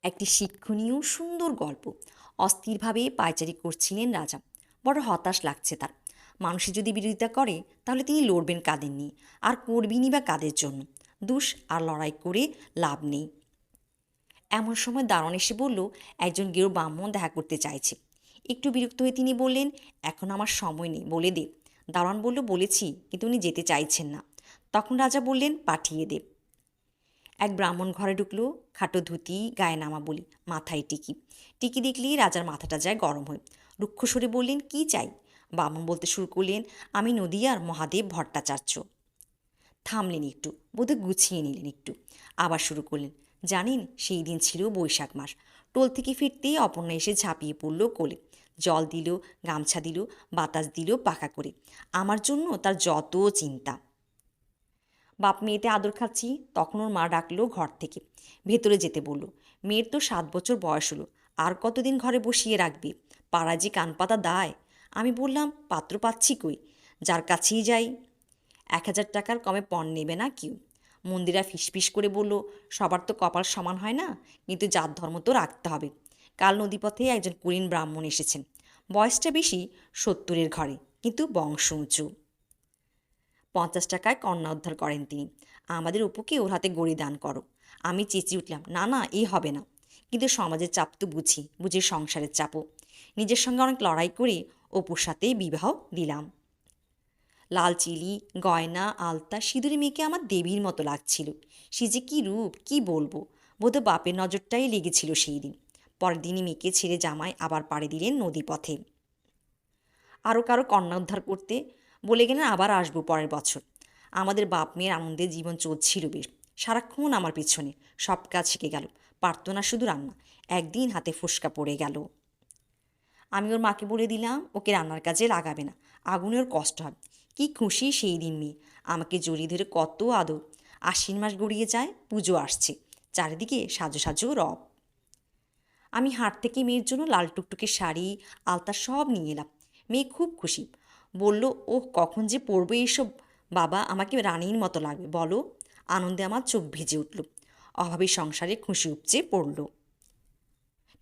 একটি শিক্ষণীয় সুন্দর গল্প। অস্থিরভাবে পায়চারি করছিলেন রাজা। বড় হতাশ লাগছে তার। মানুষে যদি বিরোধিতা করে তাহলে তিনি লড়বেন কাদের নিয়ে, আর করবেনই বা কাদের জন্য? দুষ আর লড়াই করে লাভ নেই। এমন সময় দারোয়ান এসে বলল, একজন গেরো ব্রাহ্মণ দেখা করতে চাইছে। একটু বিরক্ত হয়ে তিনি বললেন, এখন আমার সময় নেই, বলে দে। দারোয়ান বলল, বলেছি, কিন্তু উনি যেতে চাইছেন না। তখন রাজা বললেন, পাঠিয়ে দে। এক ব্রাহ্মণ ঘরে ঢুকলো। খাটো ধুতি, গায়ে নামা বলি, মাথায় টিকি। টিকি দেখলেই রাজার মাথাটা যায় গরম হয়ে। রুক্ষ স্বরে বললেন, কি চাই? ব্রাহ্মণ বলতে শুরু করলেন, আমি নদিয়ার মহাদেব ভট্টাচার্য। থামলেন একটু, বোধহয় গুছিয়ে নিলেন একটু। আবার শুরু করলেন, জানেন, সেই দিন ছিল বৈশাখ মাস। টোল থেকে ফিরতেই অপর্ণা এসে ঝাঁপিয়ে পড়ল কোলে। জল দিল, গামছা দিল, বাতাস দিল পাকা করে। আমার জন্য তার যত চিন্তা। বাপ মেয়েতে আদর খাচ্ছি, তখন ওর মা ডাকলো ঘর থেকে। ভেতরে যেতে বলল। মেয়ের তো 7 বছর বয়স হলো, আর কতদিন ঘরে বসিয়ে রাখবে? পাড়ায় যে কানপাতা দায়। আমি বললাম, পাত্র পাচ্ছি কই? যার কাছেই যাই। 1,000 টাকার কমে পণ নেবে না কেউ। মন্দিরা ফিসফিস করে বলল, সবার তো কপাল সমান হয় না, কিন্তু জাত ধর্ম তো রাখতে হবে। কাল নদীপথে একজন কুলীন ব্রাহ্মণ এসেছেন। বয়সটা বেশি, 70-এর ঘরে, কিন্তু বংশ উঁচু। 50 টাকায় কন্যা উদ্ধার করেন তিনি। আমাদের অপুকে ওর হাতে গড়ি দান করো। আমি চেঁচিয়ে উঠলাম, না না, এ হবে না। কিন্তু সমাজের চাপ তো বুঝি সংসারের চাপও। নিজের সঙ্গে অনেক লড়াই করে অপুর সাথেই বিবাহ দিলাম। লাল চিলি, গয়না, আলতা, সিঁদুরে মেয়েকে আমার দেবীর মতো লাগছিল। সে যে কী রূপ, কি বলবো। বোধহয় বাপের নজরটাই লেগেছিল সেই দিন। পরের দিনই মেয়েকে ছেড়ে জামাই আবার পাড়ি দিলেন নদীপথে। আরও কারো কন্যা উদ্ধার করতে বলে গেলেন, আবার আসবো পরের বছর। আমাদের বাপ মেয়ের আনন্দের জীবন চলছিল বেশ। সারাক্ষণ আমার পিছনে সব কাজ শিখে গেল, পারত না শুধু রান্না। একদিন হাতে ফোসকা পড়ে গেল। আমি ওর মাকে বলে দিলাম, ওকে রান্নার কাজে লাগাবে না, আগুনে ওর কষ্ট হবে। কি খুশি সেই দিন মেয়ে, আমাকে জড়িয়ে ধরে কত আদর। আশ্বিন মাস গড়িয়ে যায়, পুজো আসছে, চারিদিকে সাজো সাজো রব। আমি হাট থেকে মেয়ের জন্য লাল টুকটুকে শাড়ি, আলতা সব নিয়ে এলাম। মেয়ে খুব খুশি। বলল, ওহ, কখন যে পরবে এইসব। বাবা, আমাকে রানীর মতো লাগবে বলো। আনন্দে আমার চোখ ভিজে উঠল। অভাবী সংসারে খুশি উপচে পড়ল।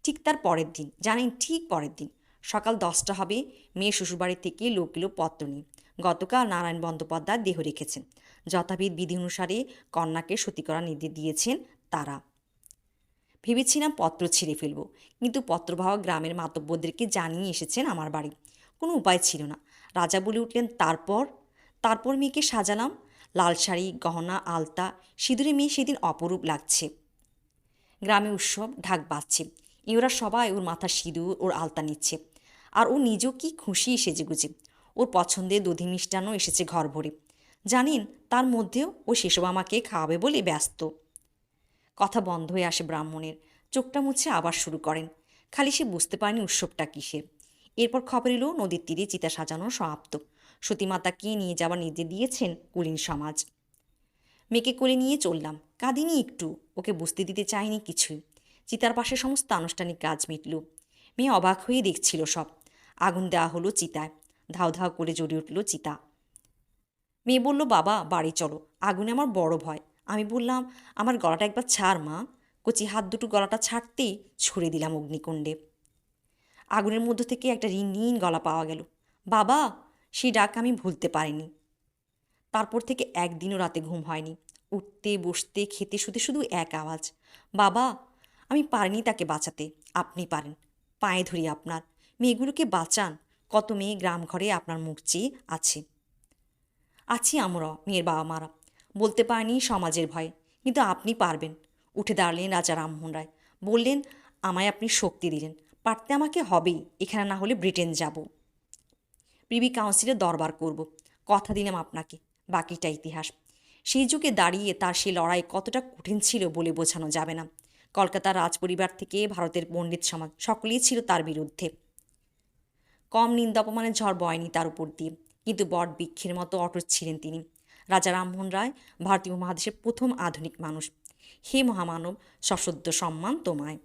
ঠিক তার পরের দিন, জানেন, ঠিক পরের দিন সকাল 10টা হবে, মেয়ে শ্বশুরবাড়ি থেকে লোক এলো পত্র নিয়ে। গতকাল নারায়ণ বন্দ্যোপাধ্যায় দেহ রেখেছেন। যথাবিধ বিধি অনুসারে কন্যাকে সতী করার নির্দেশ দিয়েছেন তারা। ভেবেছিলাম পত্র ছিঁড়ে ফেলব, কিন্তু পত্রবাহক গ্রামের মাতব্বরদেরকে জানিয়ে এসেছেন আমার বাড়ি। কোনো উপায় ছিল না। রাজা বলে উঠলেন, তারপর মেয়েকে সাজালাম। লাল শাড়ি, গহনা, আলতা, সিঁদুরে মেয়ে সেদিন অপরূপ লাগছে। গ্রামে উৎসব ঢাক বাজছে। ওরা সবাই ওর মাথার সিঁদুর, ওর আলতা নিচ্ছে। আর ও নিজেও কি খুশি সেজেগুজে। ওর পছন্দের দধি মিষ্টান্ন এসেছে ঘর ভরে। জানেন, তার মধ্যেও ও সেসব আমাকে খাওয়াবে বলে ব্যস্ত। কথা বন্ধ হয়ে আসে ব্রাহ্মণের। চোখটা মুছে আবার শুরু করেন। খালি সে বুঝতে পারেনি উৎসবটা কিসের। এরপর খবর এলো, নদীর তীরে চিতা সাজানো সমাপ্ত। সতীমাতাকে নিয়ে যাওয়ার নির্দেশ দিয়েছেন কুলীন সমাজ। মেয়েকে কোলে নিয়ে চললাম। কাঁদিনি একটু, ওকে বুঝতে দিতে চাইনি কিছুই। চিতার পাশে সমস্ত আনুষ্ঠানিক কাজ মিটল। মেয়ে অবাক হয়ে দেখছিল সব। আগুন দেওয়া হলো চিতায়। ধাও ধাও করে জ্বলে উঠল চিতা। মেয়ে বলল, বাবা বাড়ি চলো, আগুনে আমার বড় ভয়। আমি বললাম, আমার গলাটা একবার ছাড় মা। কচি হাত দুটো গলাটা ছাড়তেই ছুঁড়ে দিলাম অগ্নিকুণ্ডে। আগুনের মধ্য থেকে একটা রিনরিন গলা পাওয়া গেল। বাবা! সেই ডাক আমি ভুলতে পারিনি। তারপর থেকে একদিনও রাতে ঘুম হয়নি। উঠতে বসতে খেতে শুতে শুধু এক আওয়াজ, বাবা! আমি পারিনি তাকে বাঁচাতে, আপনি পারেন। পায়ে ধরি আপনার, মেয়েগুলোকে বাঁচান। কত মেয়ে গ্রাম ঘরে আপনার মুখ চেয়ে আছে। আছি আমরা, মেয়ের বাবা মারা। বলতে পারিনি সমাজের ভয়ে, কিন্তু আপনি পারবেন। উঠে দাঁড়ালেন রাজা রামমোহন রায়। বললেন, আমায় আপনি শক্তি দিলেন। পারতে আমাকে হবেই, এখানে না হলে ব্রিটেন যাব। প্রিভি কাউন্সিলে দরবার করব। কথা দিলাম আপনাকে, বাকিটা ইতিহাস। সেই যুগে দাঁড়িয়ে তার সে লড়াই কতটা কঠিন ছিল বলে বোঝানো যাবে না। কলকাতার রাজপরিবার থেকে ভারতের পণ্ডিত সমাজ সকলেই ছিল তার বিরুদ্ধে। কম নিন্দা অপমানের ঝড় বয়নি তার উপর দিয়ে, কিন্তু বট বৃক্ষের মতো অটুট ছিলেন তিনি। রাজা রামমোহন রায় ভারতীয় মহাদেশের প্রথম আধুনিক মানুষ। হে মহামানব, সশ্রদ্ধ সম্মান তোমায়।